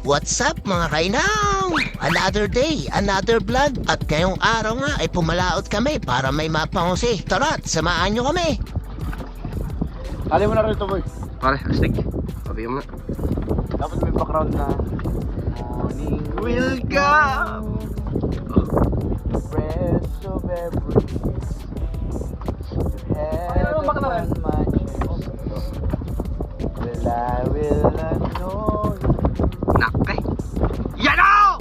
What's up mga kainang? Another day, another vlog. At ngayong araw nga ay pumalaot kami para may mapangusi. Tara't, samahan nyo kami. Kali mo na rin ito, boy. Pare, astig. Sabi mo na. Dapat may background na morning Welcome! fresh of every heaven and my chest. Well, I will not know Nakay! Yan o!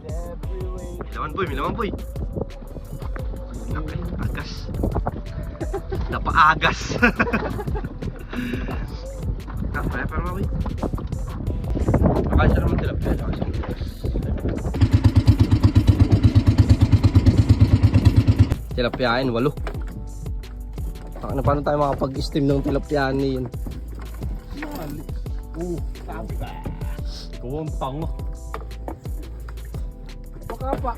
every way. May laman boy. Nakay, agas. Napaagas. Nakay, para mga boy. Nakasya naman tilapia. Tilapiain, 8. Paano tayo makapag-steam ng tilapiaan yun? Sabi ka. Ikaw ang tango. Baka pa.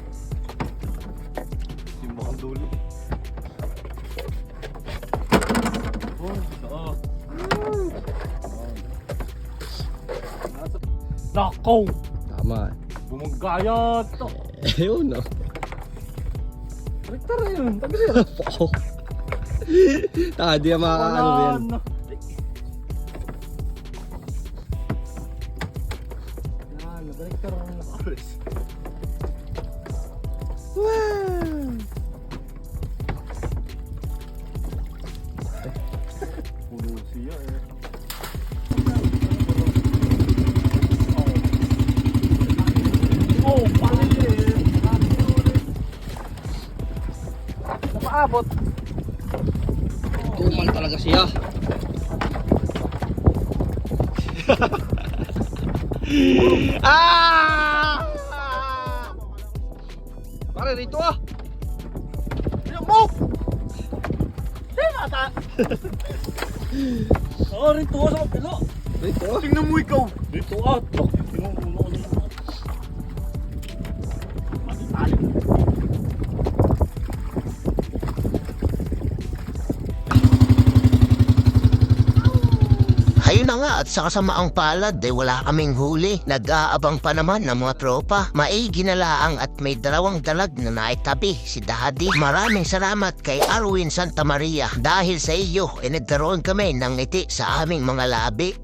Simbakang dulo. Nakaw! Tama. Bumagaya to. Ayun no. Rektar na yun. Tabi na yun. Di na makakaano yan. Yan, nag-rektar ang nakalis. Wow! Puno siya eh. Oh, pali eh. Napaabot. Tumal talaga siya. Ah! Pare rito ah. Mo! Tingnan ta. Oh, rito sa kapila. Rito. Tingnan mo ikaw. Dito ah. Tingnan mo ano. Ayun na nga at sa kasamaang palad ay wala kaming huli. Nag-aabang pa naman ng mga tropa. Maigi na laang at may 2 dalag na naitabi si Daddy. Maraming salamat kay Arwin Santa Maria. Dahil sa iyo ay nagkaroon kami ng ngiti sa aming mga labi.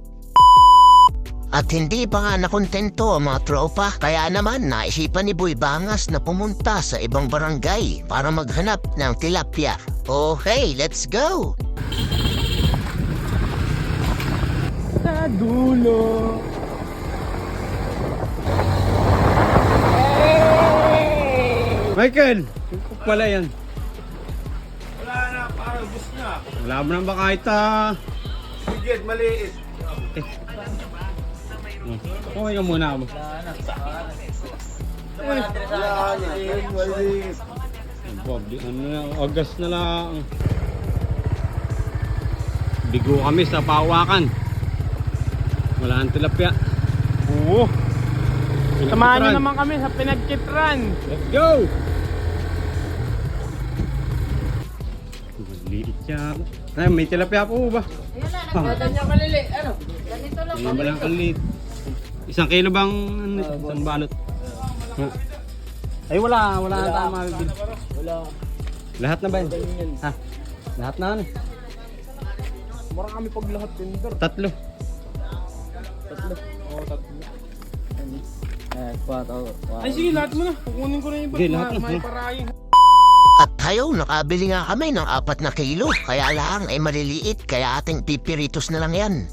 At hindi pa nga nakontento ang mga tropa, kaya naman naisipan ni Boy Bangas na pumunta sa ibang barangay para maghanap ng tilapia. Okay, let's go! Sa dulo. Michael! Pala yan. Wala na, parang bus na. Wala mo nang bakaita. Bigyan, maliit. Okay ka muna mo. Wala na, maliit. Ano na, August na lang. Bigo kami sa pawakan. Wala nang tilapia. Oo. Samahan niyo naman kami sa pinagkitran. Let's go! Maliit siya. Ay, may tilapia po ba? Ayun na, nagkaganya kalili. Ano? Ganito lang. Ayun ba lang kalit? 1 kilo bang isang balot? Ay wala na tayo mabibili. Wala. Lahat na ba yun? Ha? Lahat na ano? Marami pag lahat tender. 3. Tatlo. Oo, tatlo. Ay, sige, lahat mo na. Kukunin ko na yung Sige, lahat na. may parayin. At tayo, nakabili nga kami ng 4 kilo. Kaya lang ay maliliit, kaya ating pipiritos na lang yan.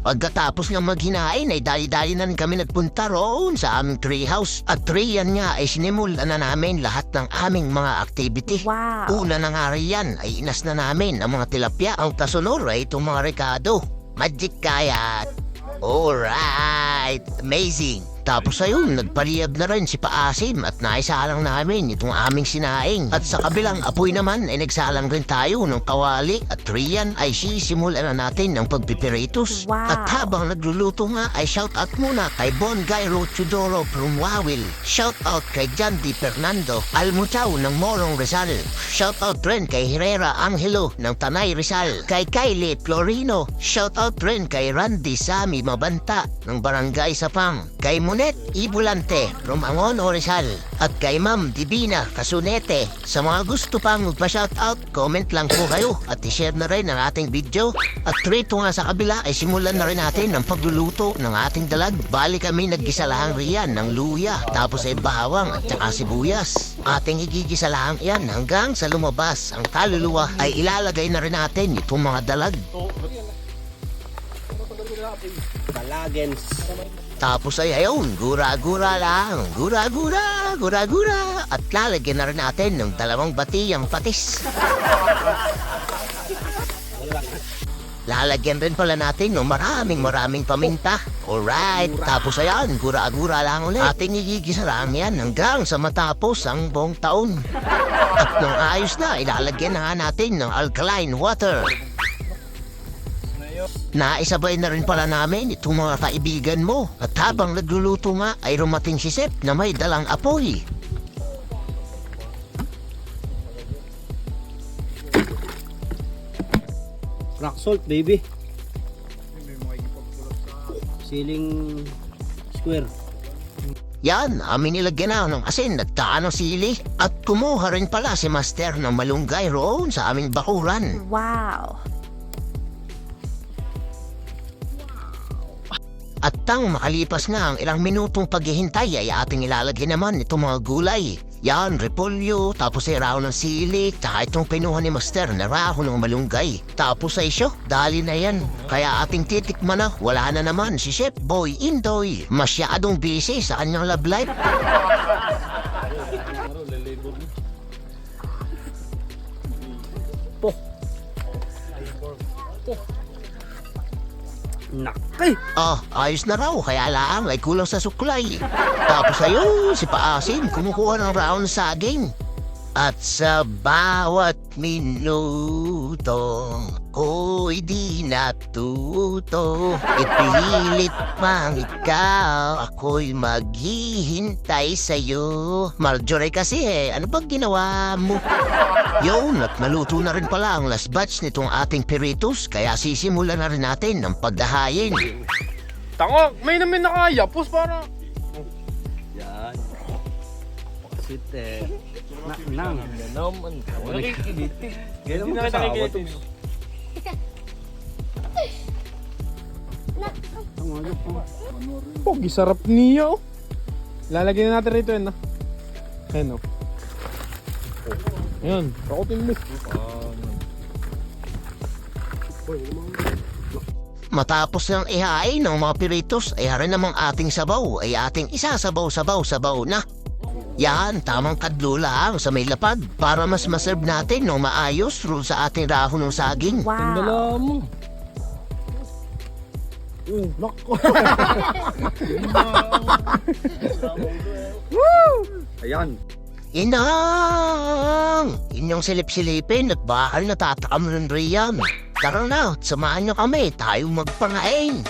Pagkatapos nga maghinain ay dali-dali na rin kami nagpunta roon sa aming treehouse. At yan nga ay sinimulan na namin lahat ng aming mga activity. Wow. Una na nga riyan ay inas na namin ang mga tilapia. Ang kasunod ay itong mga rekado. Magic kayat. Alright, amazing. Tapos ayun, nagpaliyab na rin si Paasim at naisalang namin itong aming sinaing. At sa kabilang apoy naman ay nagsalang rin tayo ng kawali at riyan ay sisimulan na natin ng pagpipiritos. Wow. At habang nagluluto nga ay shout out muna kay Bon Gairo Chudoro from Wawil. Shout out kay John D. Fernando Almutao ng Morong Rizal. Shout out rin kay Herrera Angelo ng Tanay Rizal. Kay Kylie Florino. Shout out rin kay Randy Sami Mabanta ng Barangay Sapang. Kay Monet Ibulante from Angono Rizal. At kay Ma'am Divina Kasunete. Sa mga gusto pang magpa-shout out, comment lang po kayo at i-share na rin ang ating video. At rito nga sa kabila ay simulan na rin natin ang pagluluto ng ating dalag. Bali kami naggisa lang riyan ng luya, tapos ay bawang at saka sibuyas. Ating igigisa lang yan hanggang sa lumabas ang kaluluwa ay ilalagay na rin natin itong mga dalag. Dalagens. Tapos ay ayun, gura-gura lang, gura-gura, at lalagyan na rin natin ng 2 batiyang patis. Lalagyan rin pala natin ng maraming paminta. Alright, tapos ayan, gura-gura lang ulit. Ating igigisa lang yan hanggang sa matapos ang buong taon. At nung ayos na, ilalagyan na nga natin ng alkaline water. Naisabay na rin pala namin itong mga kaibigan mo. At habang nagluluto nga ay rumating si Sep na may dalang apoy. Rock salt, baby. Ceiling square. Yan, amin nilagyan na ng asin at kaano sili. At kumuha rin pala si Master ng malunggay roon sa aming bakuran. Wow. At tang makalipas nga ang ilang minutong paghihintay ay ating ilalagay naman itong mga gulay. Yan, repolyo, tapos ay raho ng sili, tsaka itong pinuha ni Master na raho ng malunggay. Tapos ay siyo, dali na yan. Kaya ating titikman na, wala na naman si Chef Boy Indoy. Masyadong busy sa kanyang love life. Nakay! Ayos na raw, kaya lang ay kulang sa suklay. Tapos ayun, si Paasim kumukuha ng round saging. At sa bawat minuto, ko'y di natuto. Ipilit pang ikaw, ako'y maghihintay sa'yo. Marjorie kasi ano bang ginawa mo? Yun, at naluto na rin pala ang last batch nitong ating piritos, kaya sisimulan na rin natin ang pagdahayin. Tango, may namin nakayapos para. Yan. Sweet nang. Naman. Ganun na kita kikitin. Pogi, sarap niya. Lalagyan na natin rito yan. Ayan o. Ayan, kakutin mo. Matapos ng ihain ng mga piritos ay harin namang ating sabaw ay ating isasabaw-sabaw na. Yan, tamang kadlo lang sa may lapad para mas maserve natin ng maayos roon sa ating raho ng saging. Wow. mo. Nako. Ayan. Inang! Inyong silip-silipin at bakal natatakam rin riyan. Tara na, samahan nyo kami, tayo magpangain.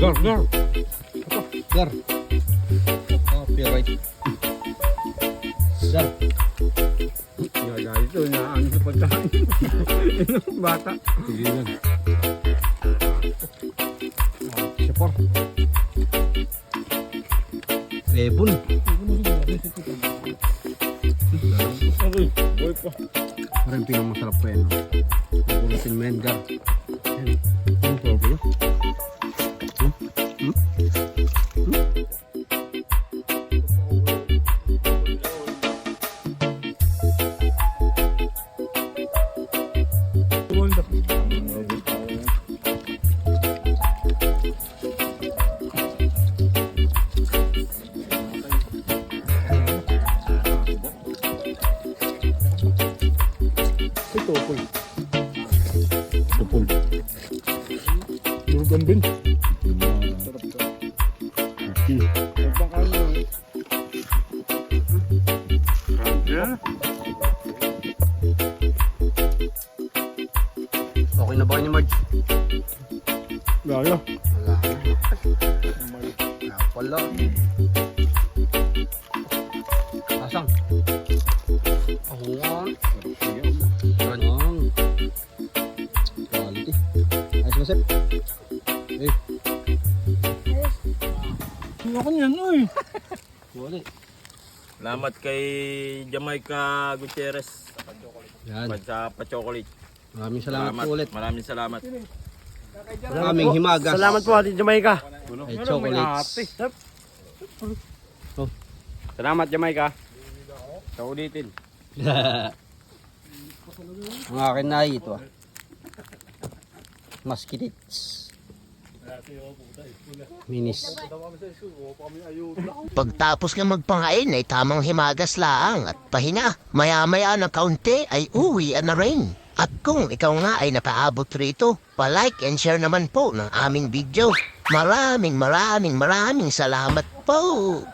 Gar. Gar. Copyright. Gar. Gaya ito, naano sa pagkain. Bata. Sige yan. Sipor. Lebon. Parang pinakamasarap pa yan. Pagkulasin mo yan, Gar. Yan. Ang pwede. Tupol. Lugan din. Okay. Okay na ba kayo ni Marge? Gaya. Wala. Wala. Asang? Oo nga. Ang quality. Ayos mo, Sep. Eh. Ano yan, oy? Wala. Salamat kay Jamaica Gutierrez Yan. sa pa-chocolate. Maraming salamat po ulit. Maraming salamat. Aming himagas. Salamat po Ate Jamaica. Ay chocolates. Oh. Salamat Jamaica. Sa ulitin. Ang akin na ito ah. Maskitits. Minis. Pagtapos nga magpangain ay tamang himagas laang at pahinga. Maya-maya ng kaunti ay uwi na rin. At kung ikaw nga ay napaabot rito, pa-like and share naman po ng aming video. Maraming salamat po!